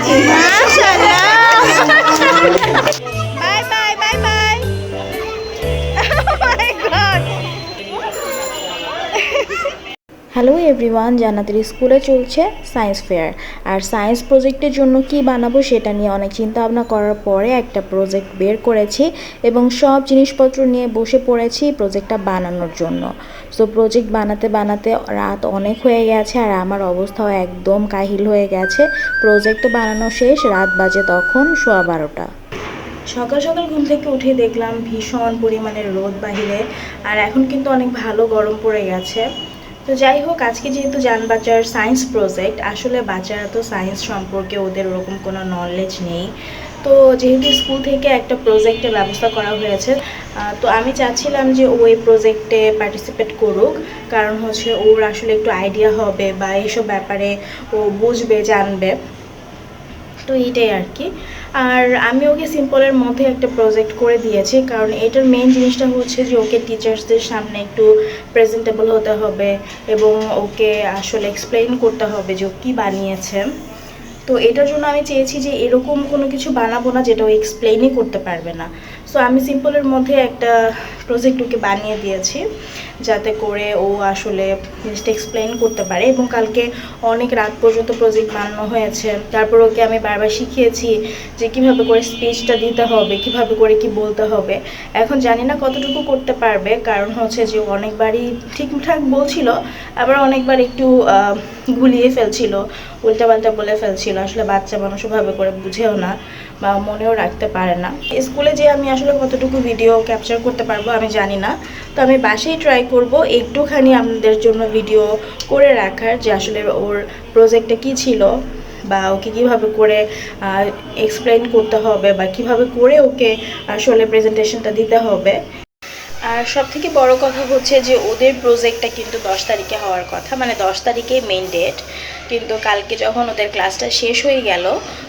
মাশাআল্লাহ। Bye bye bye bye. Oh my God. Hello everyone, জান্নাতের স্কুলে চলছে সায়েন্স ফেয়ার। আর সায়েন্স প্রজেক্টের জন্য কি বানাবো সেটা নিয়ে অনেক চিন্তা ভাবনা করার পরে একটা প্রজেক্ট বের করেছি এবং সব জিনিসপত্র নিয়ে বসে পড়েছি প্রজেক্টটা বানানোর জন্য। সো প্রজেক্ট বানাতে বানাতে রাত অনেক হয়ে গেছে আর আমার অবস্থাও একদম কাহিল হয়ে গেছে। প্রজেক্ট বানানো শেষ, রাত বাজে তখন 12:15। সকাল সকাল ঘুম থেকে উঠে দেখলাম ভীষণ পরিমাণের রোদ বাহিরে, আর এখন কিন্তু অনেক ভালো গরম পড়ে গেছে। তো যাই হোক, আজকে যেহেতু জান বাচ্চার সায়েন্স প্রজেক্ট, আসলে বাচ্চারা তো সায়েন্স সম্পর্কে ওদের ওরকম কোনো নলেজ নেই। তো যেহেতু স্কুল থেকে একটা প্রজেক্টের ব্যবস্থা করা হয়েছে, তো আমি চাচ্ছিলাম যে ও এই প্রজেক্টে পার্টিসিপেট করুক, কারণ হচ্ছে ওর আসলে একটু আইডিয়া হবে বা এইসব ব্যাপারে ও বুঝবে, জানবে। তো এইটাই আর কি। আর আমি ওকে সিম্পলের মধ্যে একটা প্রজেক্ট করে দিয়েছি, কারণ এটার মেইন জিনিসটা হচ্ছে যে ওকে টিচার্সদের সামনে একটু প্রেজেন্টেবল হতে হবে এবং ওকে আসলে এক্সপ্লেইন করতে হবে যে ও কী বানিয়েছে। তো এটার জন্য আমি চেয়েছি যে এরকম কোনো কিছু বানাবো না যেটা ও এক্সপ্লেইনই করতে পারবে না। সো আমি সিম্পলের মধ্যে একটা প্রজেক্ট ওকে বানিয়ে দিয়েছি যাতে করে ও আসলে জিনিসটা এক্সপ্লেইন করতে পারে। এবং কালকে অনেক রাত পর্যন্ত প্রজেক্ট বানানো হয়েছে। তারপর ওকে আমি বারবার শিখিয়েছি যে কীভাবে করে স্পিচটা দিতে হবে, কীভাবে করে কি বলতে হবে। এখন জানি না কতটুকু করতে পারবে, কারণ হচ্ছে যে অনেকবারই ঠিকঠাক বলছিল, আবার অনেকবার একটু গুলিয়ে ফেলছিল, উল্টাপাল্টা বলে ফেলছিল। আসলে বাচ্চা মানুষ ভাবে করে বুঝেও না বা মনেও রাখতে পারে না। স্কুলে যে আমি আসলে কতটুকু ভিডিও ক্যাপচার করতে পারবো আমি জানি না। তো আমি বাসায় ট্রাই করব একটুখানি আপনাদের জন্য ভিডিও করে রাখার, যে আসলে ওর প্রজেক্টটা কী ছিল বা ওকে কীভাবে করে এক্সপ্লেন করতে হবে বা কীভাবে করে ওকে আসলে প্রেজেন্টেশনটা দিতে হবে। আর সবথেকে বড় কথা হচ্ছে যে ওদের প্রজেক্টটা কিন্তু 10 তারিখে হওয়ার কথা, মানে 10 তারিখে মেইন ডেট। কিন্তু কালকে যখন ওদের ক্লাসটা শেষ হয়ে গেল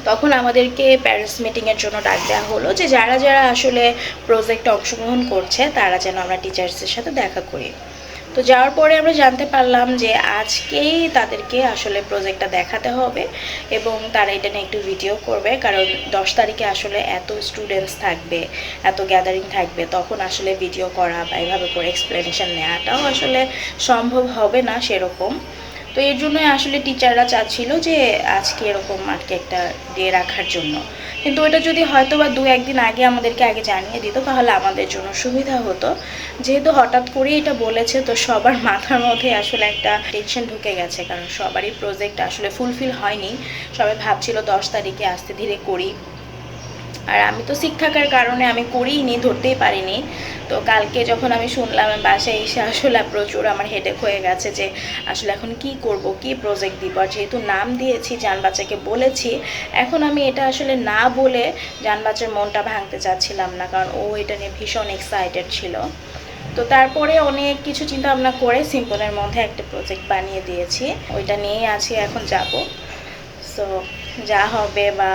তখন আমাদেরকে প্যারেন্টস মিটিংয়ের জন্য ডাক দেওয়া হলো যে যারা যারা আসলে প্রজেক্টে অংশগ্রহণ করছে তারা যেন আমরা টিচার্সদের সাথে দেখা করি। তো যাওয়ার পরে আমরা জানতে পারলাম যে আজকেই তাদেরকে আসলে প্রজেক্টটা দেখাতে হবে এবং তারা এটা নিয়ে একটু ভিডিও করবে, কারণ 10 তারিখে আসলে এত স্টুডেন্টস থাকবে, এত গ্যাদারিং থাকবে, তখন আসলে ভিডিও করা বা এইভাবে করে এক্সপ্লেনেশন নেওয়াটাও আসলে সম্ভব হবে না সেরকম। তো এর জন্যই আসলে টিচাররা চাচ্ছিল যে আজকে এরকম আর কি একটা ডে রাখার জন্য। কিন্তু ওটা যদি হয়তো বা 2-1 দিন আগে আমাদেরকে আগে জানিয়ে দিত তাহলে আমাদের জন্য সুবিধা হতো। যেহেতু হঠাৎ করেই এটা বলেছে, তো সবার মাথার মধ্যে আসলে একটা টেনশন ঢুকে গেছে, কারণ সবারই প্রজেক্ট আসলে ফুলফিল হয়নি। সবাই ভাবছিল 10 তারিখে আস্তে ধীরে করি, আর আমি তো সিক থাকার কারণে আমি করিনি, ধরতেই পারিনি। তো কালকে যখন আমি শুনলাম বাসায় এসে আসলে প্রচুর আমার হেডেক হয়ে গেছে যে আসলে এখন কি করব, কি প্রজেক্ট দিব। আর যেহেতু নাম দিয়েছি, জান বাচ্চাকে বলেছি, এখন আমি এটা আসলে না বলে জান বাচ্চার মনটা ভাঙতে চাচ্ছিলাম না, কারণ ও এটা নিয়ে ভীষণ এক্সাইটেড ছিল। তো তারপরে অনেক কিছু চিন্তা ভাবনা করে সিম্পলের মধ্যে একটা প্রজেক্ট বানিয়ে দিয়েছি, ওইটা নিয়েই আছি, এখন যাব। সো যা হবে বা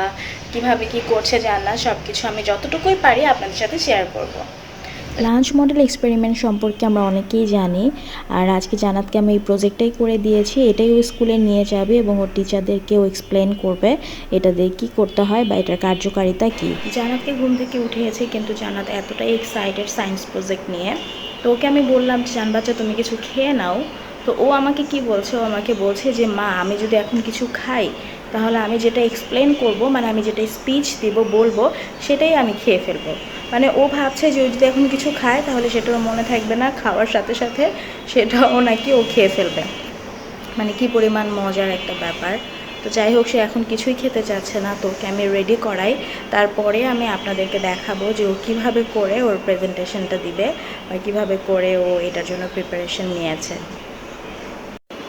কিভাবে কি করছে জানা সব কিছু আমি যতটুকুই পারি আপনাদের সাথে শেয়ার করব। লাঞ্চ মডেল এক্সপেরিমেন্ট সম্পর্কে আমরা অনেকেই জানি, আর আজকে জানাতকে আমি এই প্রজেক্টটাই করে দিয়েছি। এটাই ও স্কুলে নিয়ে যাবে এবং ওর টিচারদেরকেও এক্সপ্লেন করবে এটা দিয়ে কী করতে হয় বা এটার কার্যকারিতা কী। জানাতকে ঘুম থেকে উঠিয়েছে, কিন্তু জানাত এতটাই এক্সাইটেড সায়েন্স প্রজেক্ট নিয়ে। তো ওকে আমি বললাম যে জান বাচ্চা তুমি কিছু খেয়ে নাও। তো ও আমাকে কি বলছে, ও আমাকে বলছে যে মা আমি যদি এখন কিছু খাই তাহলে আমি যেটা এক্সপ্লেন করব, মানে আমি যেটা স্পিচ দিব বলবো সেটাই আমি খেয়ে ফেলবো। মানে ও ভাবছে যে ও যদি এখন কিছু খায় তাহলে সেটা ওর মনে থাকবে না, খাওয়ার সাথে সাথে সেটাও নাকি ও খেয়ে ফেলবে। মানে কি পরিমাণ মজার একটা ব্যাপার। তো যাই হোক, সে এখন কিছুই খেতে চাচ্ছে না। তো ওকে আমি রেডি করাই, তারপরে আমি আপনাদেরকে দেখাবো যে ও কীভাবে করে ওর প্রেজেন্টেশনটা দিবে বা কীভাবে করে ও এটার জন্য প্রিপারেশন নিয়েছে।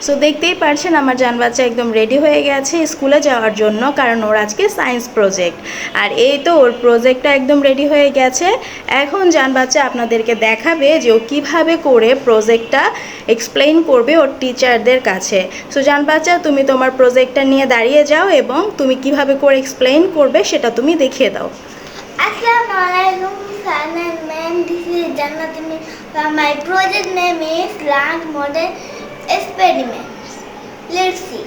সো দেখতেই পারছেন আমার জান বাচ্চা একদম রেডি হয়ে গেছে স্কুলে যাওয়ার জন্য, কারণ ওর আজকে সায়েন্স প্রজেক্ট। আর এই তো ওর প্রজেক্টটা একদম রেডি হয়ে গেছে। এখন জান বাচ্চা আপনাদেরকে দেখাবে যে ও কীভাবে করে প্রজেক্টটা এক্সপ্লেইন করবে ওর টিচারদের কাছে। সো জান বাচ্চা তুমি তোমার প্রজেক্টটা নিয়ে দাঁড়িয়ে যাও এবং তুমি কিভাবে করে এক্সপ্লেইন করবে সেটা তুমি দেখিয়ে দাও। Assalamu alaikum, sir and ma'am. This is Jannat. My project name is Large Model Experiments. Let's see.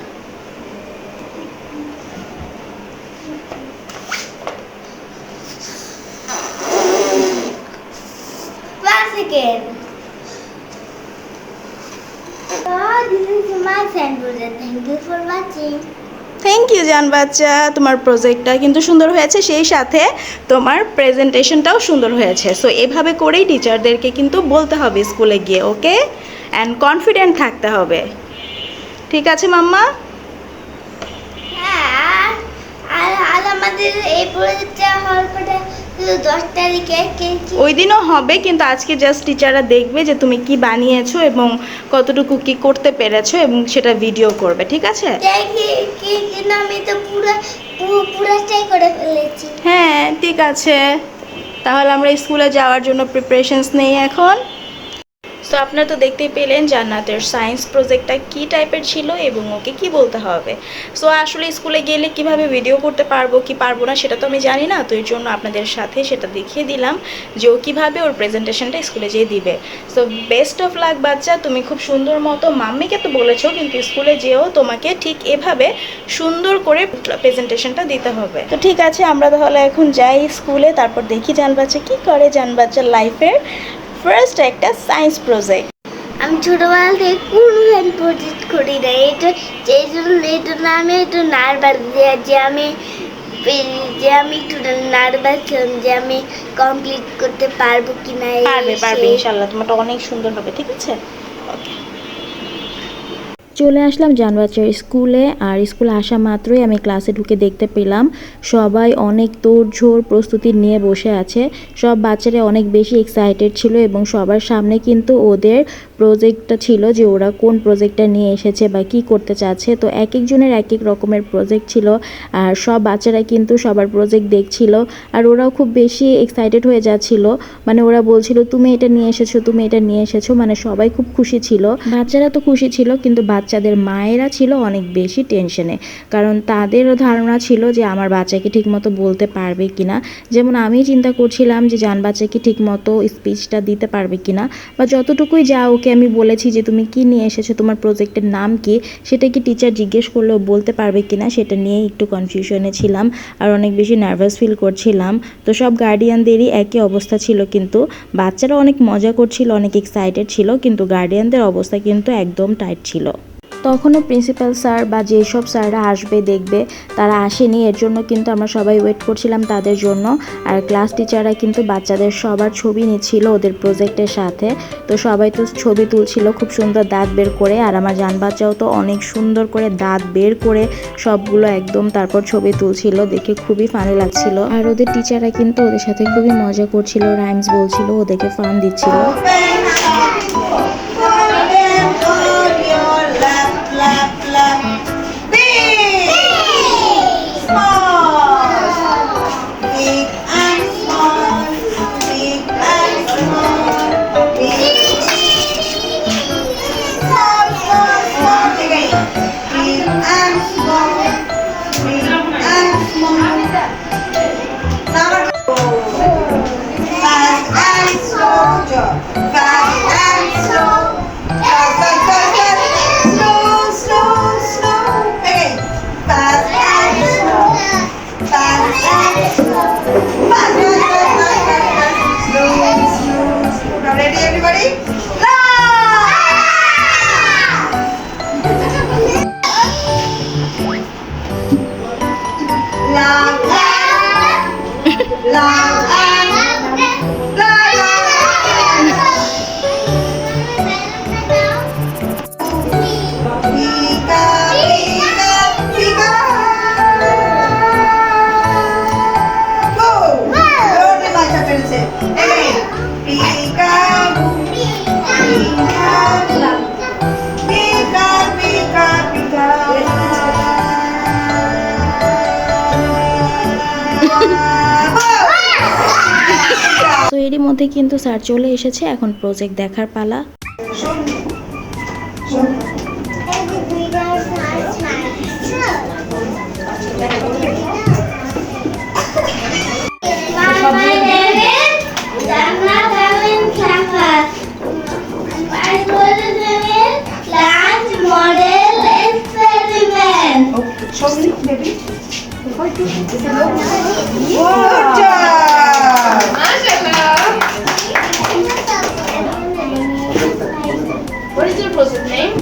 thank you for watching. Thank you জান বাচ্চা, তোমার প্রজেক্টটা কিন্তু সুন্দর হয়েছে, সেই সাথে তোমার প্রেজেন্টেশনটাও সুন্দর হয়েছে। সো এভাবে করেই টিচারদেরকে কিন্তু বলতে হবে স্কুলে গিয়ে, ওকে? অ্যান্ড কনফিডেন্ট থাকতে হবে, ঠিক আছে মাম্মা? হ্যাঁ, আর আমাদের এই প্রজেক্টটা হওয়ার পরে 10 তারিখে ওই দিনও হবে, কিন্তু আজকে জাস্ট টিচাররা দেখবে যে তুমি কি বানিয়েছো এবং কতটুকু কি করতে পেরেছো এবং সেটা ভিডিও করবে, ঠিক আছে? কিন্তু আমি তো পুরাটাই করে ফেলেছি। হ্যাঁ ঠিক আছে, তাহলে আমরা স্কুলে যাওয়ার জন্য প্রিপারেশনস নেই এখন। সো আপনারা তো দেখতেই পেলেন জান্নাতের সায়েন্স প্রজেক্টটা কী টাইপের ছিল এবং ওকে কি বলতে হবে। সো আসলে স্কুলে গেলে কিভাবে ভিডিও করতে পারবো কি পারবো না সেটা তো আমি জানি না, তো এর জন্য আপনাদের সাথে সেটা দেখিয়ে দিলাম যে ও কীভাবে ওর প্রেজেন্টেশনটা স্কুলে যেয়ে দিবে। সো বেস্ট অফ লাক বাচ্চা, তুমি খুব সুন্দর মতো মাম্মিকে তো বলেছো, কিন্তু স্কুলে যেও তোমাকে ঠিক এভাবে সুন্দর করে প্রেজেন্টেশনটা দিতে হবে। তো ঠিক আছে, আমরা তাহলে এখন যাই স্কুলে, তারপর দেখি জান বাচ্চা কী করে জান বাচ্চার লাইফের ফার্স্ট একটা সায়েন্স প্রজেক্ট। আমি ছোটবেলা থেকে কোনো প্রজেক্ট করি না, এটা এই জন্য আমি একটু নার্ভাস যে আমি একটু নার্ভাস ছিলাম যে আমি কমপ্লিট করতে পারবো কিনা। পারবে ইনশাআল্লাহ, তোমারটা অনেক সুন্দর হবে, ঠিক আছে? ওকে, চলে আসলাম জান বাচ্চার স্কুলে। আর স্কুলে আসা মাত্রই আমি ক্লাসে ঢুকে দেখতে পেলাম সবাই অনেক তোড়ঝোড় প্রস্তুতি নিয়ে বসে আছে। সব বাচ্চারা অনেক বেশি এক্সাইটেড ছিল এবং সবার সামনে কিন্তু ওদের প্রজেক্টটা ছিল যে ওরা কোন প্রজেক্টটা নিয়ে এসেছে বা কি করতে চাচ্ছে। তো এক একজনের এক এক রকমের প্রজেক্ট ছিল আর সব বাচ্চারা কিন্তু সবার প্রজেক্ট দেখছিল আর ওরাও খুব বেশি এক্সাইটেড হয়ে যাচ্ছিল। মানে ওরা বলছিল তুমি এটা নিয়ে এসেছো, তুমি এটা নিয়ে এসেছো, মানে সবাই খুব খুশি ছিল। বাচ্চারা তো খুশি ছিল, কিন্তু বাচ্চাদের মায়েরা ছিল অনেক বেশি টেনশনে, কারণ তাদেরও ধারণা ছিল যে আমার বাচ্চাকে ঠিকমতো বলতে পারবে কিনা। যেমন আমি চিন্তা করছিলাম যে জান বাচ্চাকে ঠিকমতো স্পিচটা দিতে পারবে কিনা, বা যতটুকুই যা ওকে আমি বলেছি যে তুমি কি নিয়ে এসেছো, তোমার প্রজেক্টের নাম কি, সেটা কি টিচার জিজ্ঞেস করলেও বলতে পারবে কিনা, সেটা নিয়ে একটু কনফিউশনে ছিলাম আর অনেক বেশি নার্ভাস ফিল করছিলাম। তো সব গার্ডিয়ানদেরই একই অবস্থা ছিল, কিন্তু বাচ্চারা অনেক মজা করছিল, অনেক এক্সাইটেড ছিল, কিন্তু গার্ডিয়ানদের অবস্থা কিন্তু একদম টাইট ছিল। তখনও প্রিন্সিপাল স্যার বা যেসব স্যাররা আসবে দেখবে তারা আসেনি, এর জন্য কিন্তু আমরা সবাই ওয়েট করছিলাম তাদের জন্য। আর ক্লাস টিচাররা কিন্তু বাচ্চাদের সবার ছবি নিচ্ছিল ওদের প্রজেক্টের সাথে। তো সবাই তো ছবি তুলছিল খুব সুন্দর দাঁত বের করে, আর আমার জান বাচ্চাও তো অনেক সুন্দর করে দাঁত বের করে সবগুলো একদম তারপর ছবি তুলছিল, দেখে খুবই ফানি লাগছিল। আর ওদের টিচাররা কিন্তু ওদের সাথে খুবই মজা করছিল, রাইমস বলছিল, ওদেরকে ফান দিচ্ছিল। Ready, everybody? তো এরই মধ্যে কিন্তু স্যার চলে এসেছে, এখন প্রজেক্ট দেখার পালা। What is your project name?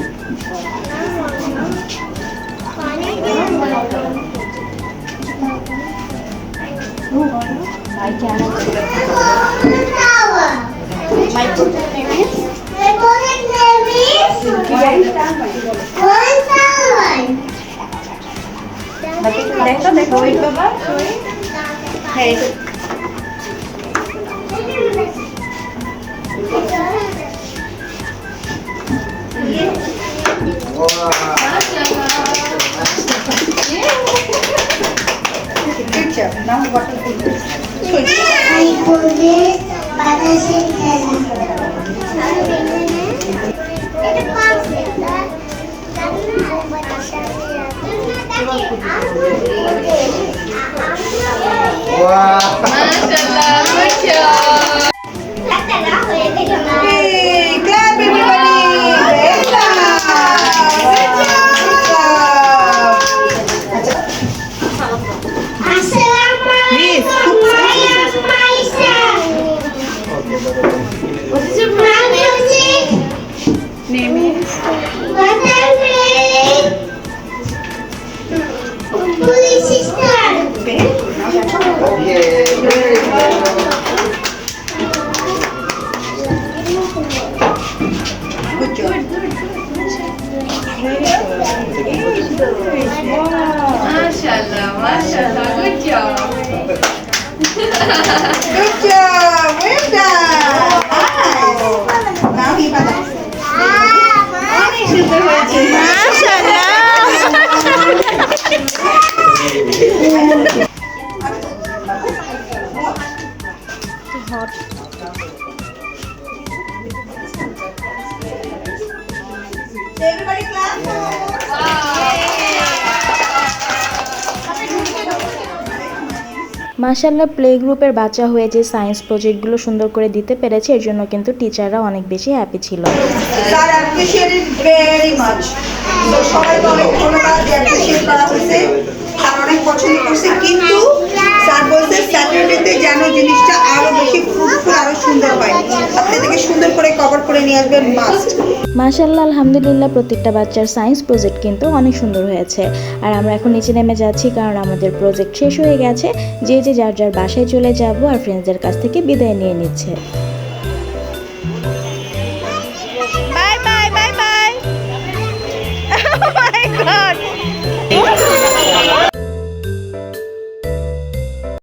I cannot. Flower. My project name is The project name is One Flower. দেখো দেখো ওই বাবা হ্যাঁ Good job. Now what to do? I project বাতাসের খেলা এটা concept Hey, clap everybody. Well done. Good job. Please. What is your project? name is Police sister. Good job. good job Good job. Well done. Nice. Now he bada. অনেক সুন্দর হয়েছে। Everybody clap. মাশাআল্লাহ play গ্রুপের বাচ্চা হয়ে যে science প্রজেক্টগুলো সুন্দর করে দিতে পেরেছে এর জন্য কিন্তু টিচাররা অনেক বেশি হ্যাপি ছিল। Sir appreciated very much. So সবাইকে অনেক ধন্যবাদ যে appreciate করা হয়েছে। স্যার অনেক পছন্দ করছে কিন্তু স্যার বলছে স্যাটারডেতে যেন জিনিসটা আরো বেশি ফ্রুটফুল আরো সুন্দর হয়। আপনি থেকে সুন্দর করে কভার করে নিয়ে আসবেন মাস্ট। মাশাআল্লাহ আলহামদুলিল্লাহ প্রত্যেকটা বাচ্চার সায়েন্স প্রজেক্ট কিন্তু অনেক সুন্দর হয়েছে। আর আমরা এখন নিচে নেমে যাচ্ছি কারণ আমাদের প্রজেক্ট শেষ হয়ে গেছে। যে যার যার বাসায় চলে যাব আর ফ্রেন্ডসদের কাছ থেকে বিদায় নিয়ে নিচ্ছে।